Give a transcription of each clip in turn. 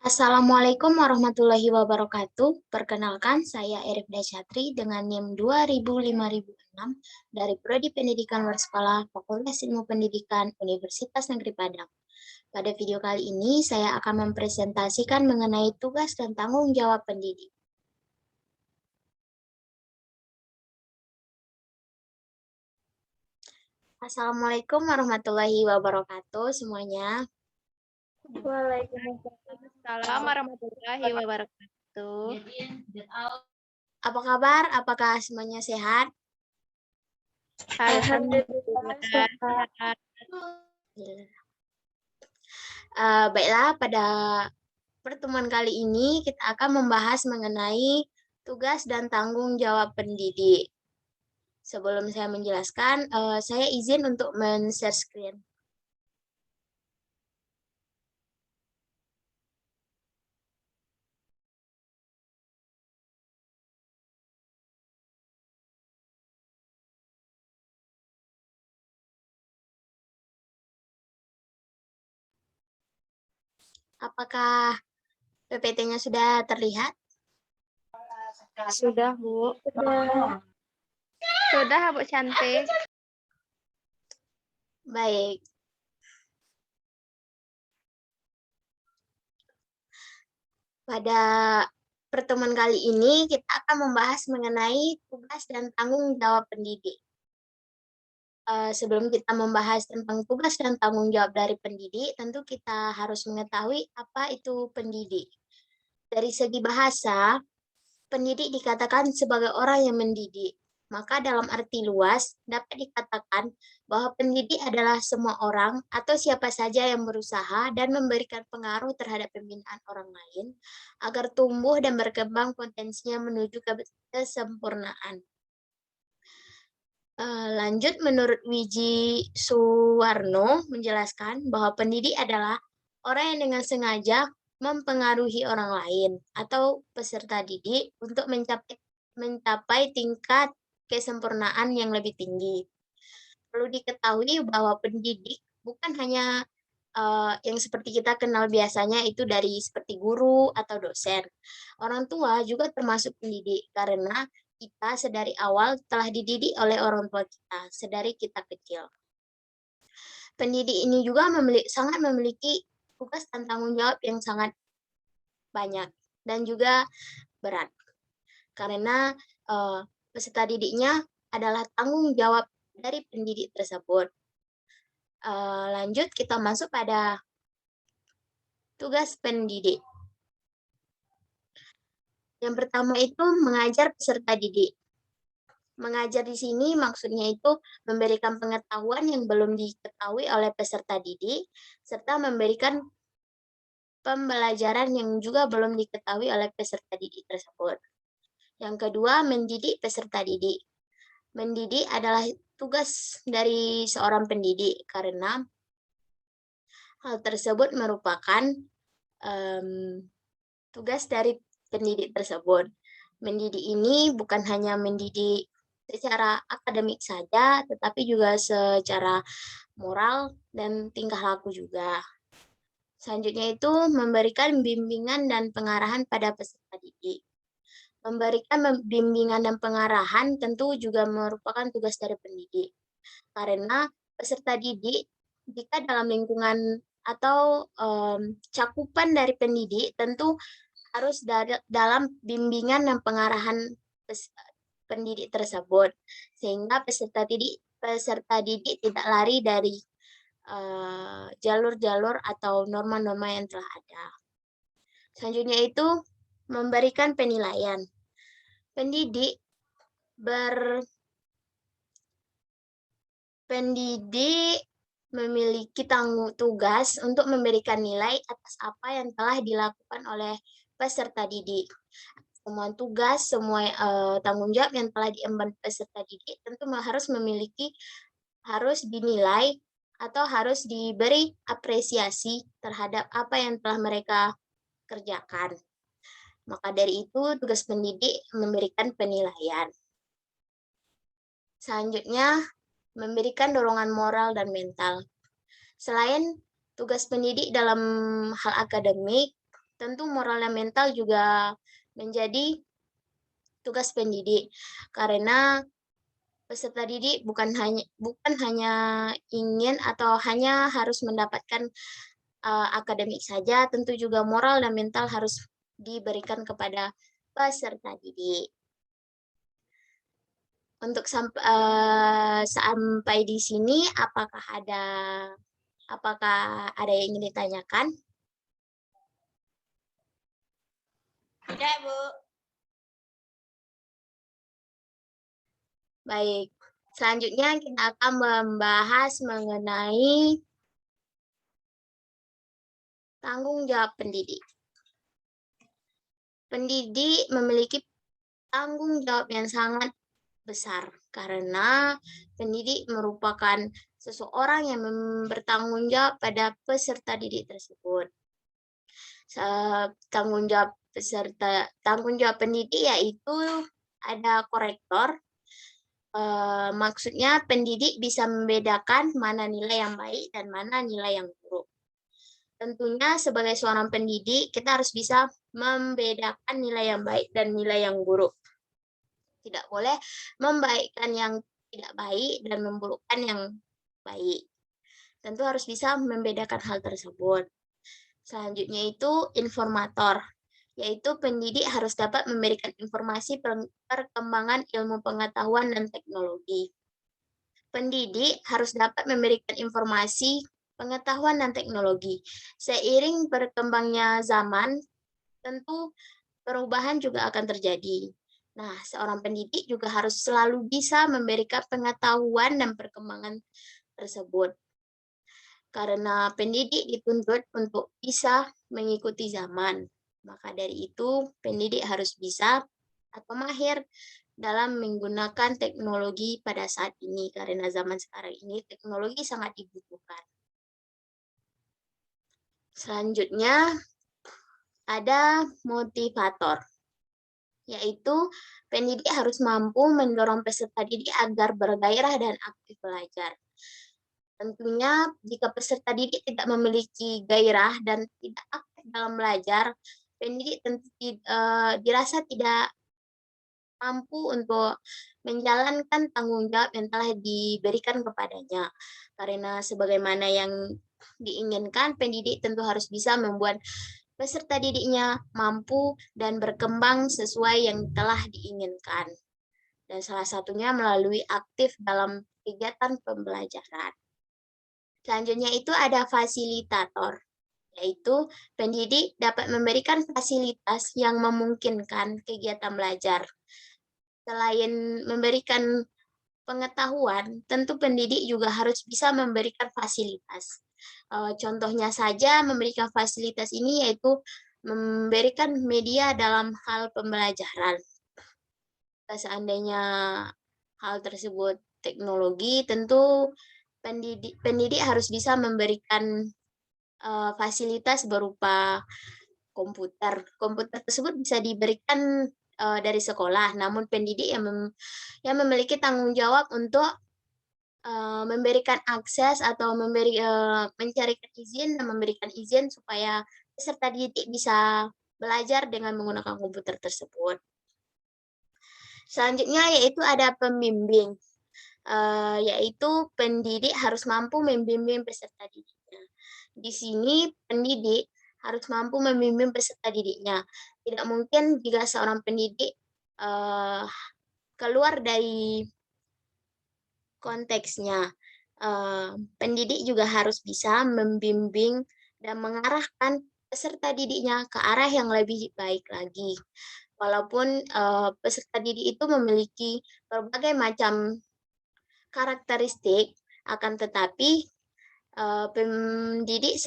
Assalamualaikum warahmatullahi wabarakatuh. Perkenalkan, saya Erifda Syatri dengan NIM 2005-5006 dari Prodi Pendidikan Luar Sekolah Fakultas Ilmu Pendidikan Universitas Negeri Padang. Pada video kali ini, saya akan mempresentasikan mengenai tugas dan tanggung jawab pendidik. Assalamualaikum warahmatullahi wabarakatuh semuanya. Waalaikumsalam warahmatullahi wabarakatuh. Apa kabar? Apakah semuanya sehat? Alhamdulillah sehat. Baiklah, pada pertemuan kali ini kita akan membahas mengenai tugas dan tanggung jawab pendidik. Sebelum saya menjelaskan, saya izin untuk men-share screen. Apakah PPT-nya sudah terlihat? Sudah, Bu. Sudah, Bu cantik. Baik. Pada pertemuan kali ini kita akan membahas mengenai tugas dan tanggung jawab pendidik. Sebelum kita membahas tentang tugas dan tanggung jawab dari pendidik, tentu kita harus mengetahui apa itu pendidik. Dari segi bahasa, pendidik dikatakan sebagai orang yang mendidik. Maka dalam arti luas, dapat dikatakan bahwa pendidik adalah semua orang atau siapa saja yang berusaha dan memberikan pengaruh terhadap pembinaan orang lain agar tumbuh dan berkembang potensinya menuju kesempurnaan. Lanjut, menurut Wiji Suwarno menjelaskan bahwa pendidik adalah orang yang dengan sengaja mempengaruhi orang lain atau peserta didik untuk mencapai tingkat kesempurnaan yang lebih tinggi. Perlu diketahui bahwa pendidik bukan hanya yang seperti kita kenal biasanya itu dari seperti guru atau dosen. Orang tua juga termasuk pendidik karena kita sedari awal telah dididik oleh orang tua kita, sedari kita kecil. Pendidik ini juga sangat memiliki tugas dan tanggung jawab yang sangat banyak dan juga berat. Karena peserta didiknya adalah tanggung jawab dari pendidik tersebut. Lanjut, kita masuk pada tugas pendidik. Yang pertama itu mengajar peserta didik. Mengajar di sini maksudnya itu memberikan pengetahuan yang belum diketahui oleh peserta didik, serta memberikan pembelajaran yang juga belum diketahui oleh peserta didik tersebut. Yang kedua, mendidik peserta didik. Mendidik adalah tugas dari seorang pendidik karena hal tersebut merupakan tugas dari pendidik tersebut. Mendidik ini bukan hanya mendidik secara akademik saja, tetapi juga secara moral dan tingkah laku juga. Selanjutnya itu memberikan bimbingan dan pengarahan pada peserta didik. Memberikan bimbingan dan pengarahan tentu juga merupakan tugas dari pendidik. Karena peserta didik jika dalam lingkungan atau cakupan dari pendidik tentu harus dalam bimbingan dan pengarahan pendidik tersebut, sehingga peserta didik tidak lari dari jalur-jalur atau norma-norma yang telah ada. Selanjutnya itu memberikan penilaian. Pendidik memiliki tugas untuk memberikan nilai atas apa yang telah dilakukan oleh peserta didik. Semua tugas, semua tanggung jawab yang telah diemban peserta didik tentu harus dinilai atau harus diberi apresiasi terhadap apa yang telah mereka kerjakan. Maka dari itu tugas pendidik memberikan penilaian. Selanjutnya, memberikan dorongan moral dan mental. Selain tugas pendidik dalam hal akademik, tentu moral dan mental juga menjadi tugas pendidik, karena peserta didik bukan hanya ingin atau hanya harus mendapatkan akademik saja, tentu juga moral dan mental harus diberikan kepada peserta didik. Untuk sampai di sini, apakah ada yang ingin ditanyakan? Tidak, Bu. Baik, selanjutnya kita akan membahas mengenai tanggung jawab pendidik. Pendidik memiliki tanggung jawab yang sangat besar karena pendidik merupakan seseorang yang bertanggung jawab pada peserta didik tersebut. Tanggung jawab pendidik yaitu ada korektor. Maksudnya pendidik bisa membedakan mana nilai yang baik dan mana nilai yang buruk. Tentunya sebagai seorang pendidik, kita harus bisa membedakan nilai yang baik dan nilai yang buruk. Tidak boleh membaikkan yang tidak baik dan memburukkan yang baik. Tentu harus bisa membedakan hal tersebut. Selanjutnya itu informator, yaitu pendidik harus dapat memberikan informasi perkembangan ilmu pengetahuan dan teknologi. Pendidik harus dapat memberikan informasi pengetahuan dan teknologi. Seiring berkembangnya zaman, tentu perubahan juga akan terjadi. Nah, seorang pendidik juga harus selalu bisa memberikan pengetahuan dan perkembangan tersebut. Karena pendidik dituntut untuk bisa mengikuti zaman. Maka dari itu, pendidik harus bisa atau mahir dalam menggunakan teknologi pada saat ini. Karena zaman sekarang ini teknologi sangat dibutuhkan. Selanjutnya, ada motivator, yaitu pendidik harus mampu mendorong peserta didik agar bergairah dan aktif belajar. Tentunya jika peserta didik tidak memiliki gairah dan tidak aktif dalam belajar, pendidik tentu dirasa tidak mampu untuk menjalankan tanggung jawab yang telah diberikan kepadanya. Karena sebagaimana yang diinginkan, pendidik tentu harus bisa membuat peserta didiknya mampu dan berkembang sesuai yang telah diinginkan. Dan salah satunya melalui aktif dalam kegiatan pembelajaran. Selanjutnya itu ada fasilitator, yaitu pendidik dapat memberikan fasilitas yang memungkinkan kegiatan belajar. Selain memberikan pengetahuan, tentu pendidik juga harus bisa memberikan fasilitas. Contohnya saja memberikan fasilitas ini yaitu memberikan media dalam hal pembelajaran. Seandainya hal tersebut teknologi, tentu pendidik harus bisa memberikan fasilitas berupa komputer. Komputer tersebut bisa diberikan dari sekolah, namun pendidik yang memiliki tanggung jawab untuk memberikan akses atau mencarikan izin dan memberikan izin supaya peserta didik bisa belajar dengan menggunakan komputer tersebut. Selanjutnya yaitu ada pembimbing, yaitu pendidik harus mampu membimbing peserta didiknya. Di sini pendidik harus mampu membimbing peserta didiknya. Tidak mungkin jika seorang pendidik keluar dari konteksnya. Pendidik juga harus bisa membimbing dan mengarahkan peserta didiknya ke arah yang lebih baik lagi. Walaupun peserta didik itu memiliki berbagai macam karakteristik, akan tetapi pendidik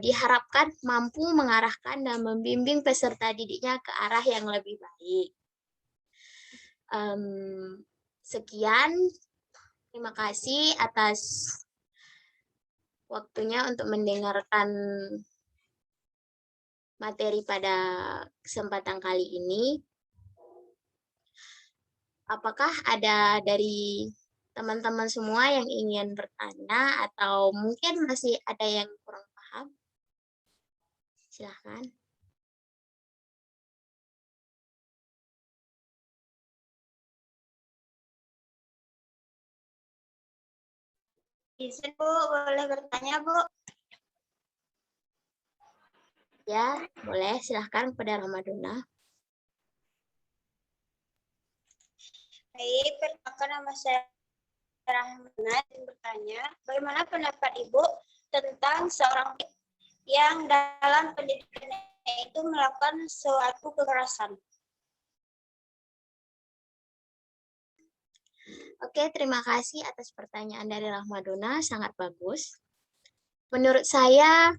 diharapkan mampu mengarahkan dan membimbing peserta didiknya ke arah yang lebih baik. Sekian. Terima kasih atas waktunya untuk mendengarkan materi pada kesempatan kali ini. Apakah ada dari teman-teman semua yang ingin bertanya atau mungkin masih ada yang kurang paham? Silakan. Izin Bu, boleh bertanya Bu? Ya, boleh. Silahkan kepada Ramaduna. Baik, perkenalkan nama saya Rahmana dan bertanya, bagaimana pendapat Ibu tentang seorang yang dalam pendidikannya itu melakukan suatu kekerasan? Oke, terima kasih atas pertanyaan dari Rahmadona, sangat bagus. Menurut saya,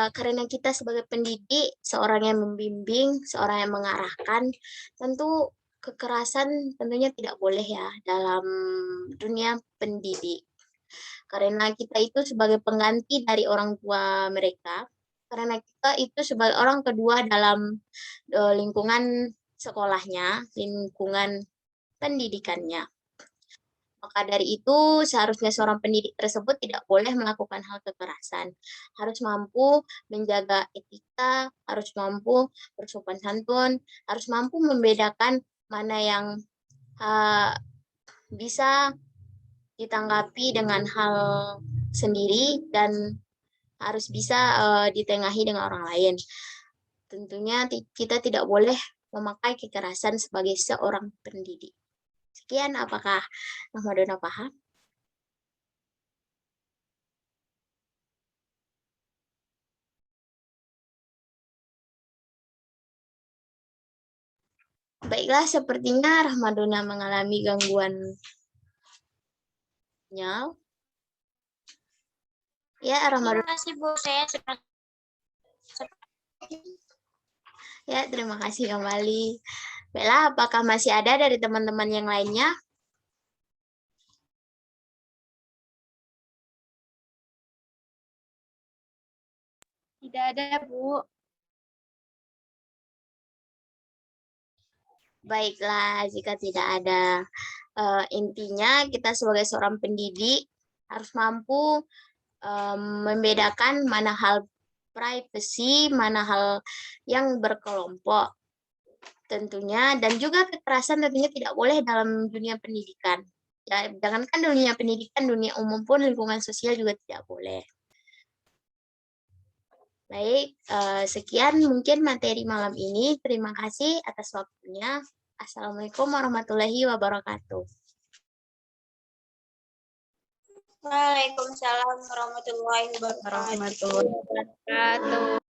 karena kita sebagai pendidik, seorang yang membimbing, seorang yang mengarahkan, tentu kekerasan tentunya tidak boleh ya dalam dunia pendidik. Karena kita itu sebagai pengganti dari orang tua mereka, karena kita itu sebagai orang kedua dalam lingkungan sekolahnya, lingkungan pendidikannya. Maka dari itu, seharusnya seorang pendidik tersebut tidak boleh melakukan hal kekerasan. Harus mampu menjaga etika, harus mampu bersopan santun, harus mampu membedakan mana yang bisa ditanggapi dengan hal sendiri dan harus bisa ditengahi dengan orang lain. Tentunya kita tidak boleh memakai kekerasan sebagai seorang pendidik. Sekian, apakah Rahmadona paham? Baiklah, sepertinya Rahmadona mengalami gangguan sinyal. Ya, Terima Rahmadona. kasih Bu, saya sudah. Ya, terima kasih kembali. Baiklah, apakah masih ada dari teman-teman yang lainnya? Tidak ada, Bu. Baiklah, jika tidak ada. Intinya kita sebagai seorang pendidik harus mampu membedakan mana hal privasi, mana hal yang berkelompok tentunya, dan juga kekerasan tentunya tidak boleh dalam dunia pendidikan. Ya, jangankan dunia pendidikan, dunia umum pun lingkungan sosial juga tidak boleh. Baik, sekian mungkin materi malam ini. Terima kasih atas waktunya. Assalamualaikum warahmatullahi wabarakatuh. Waalaikumsalam warahmatullahi wabarakatuh. Warahmatullahi wabarakatuh.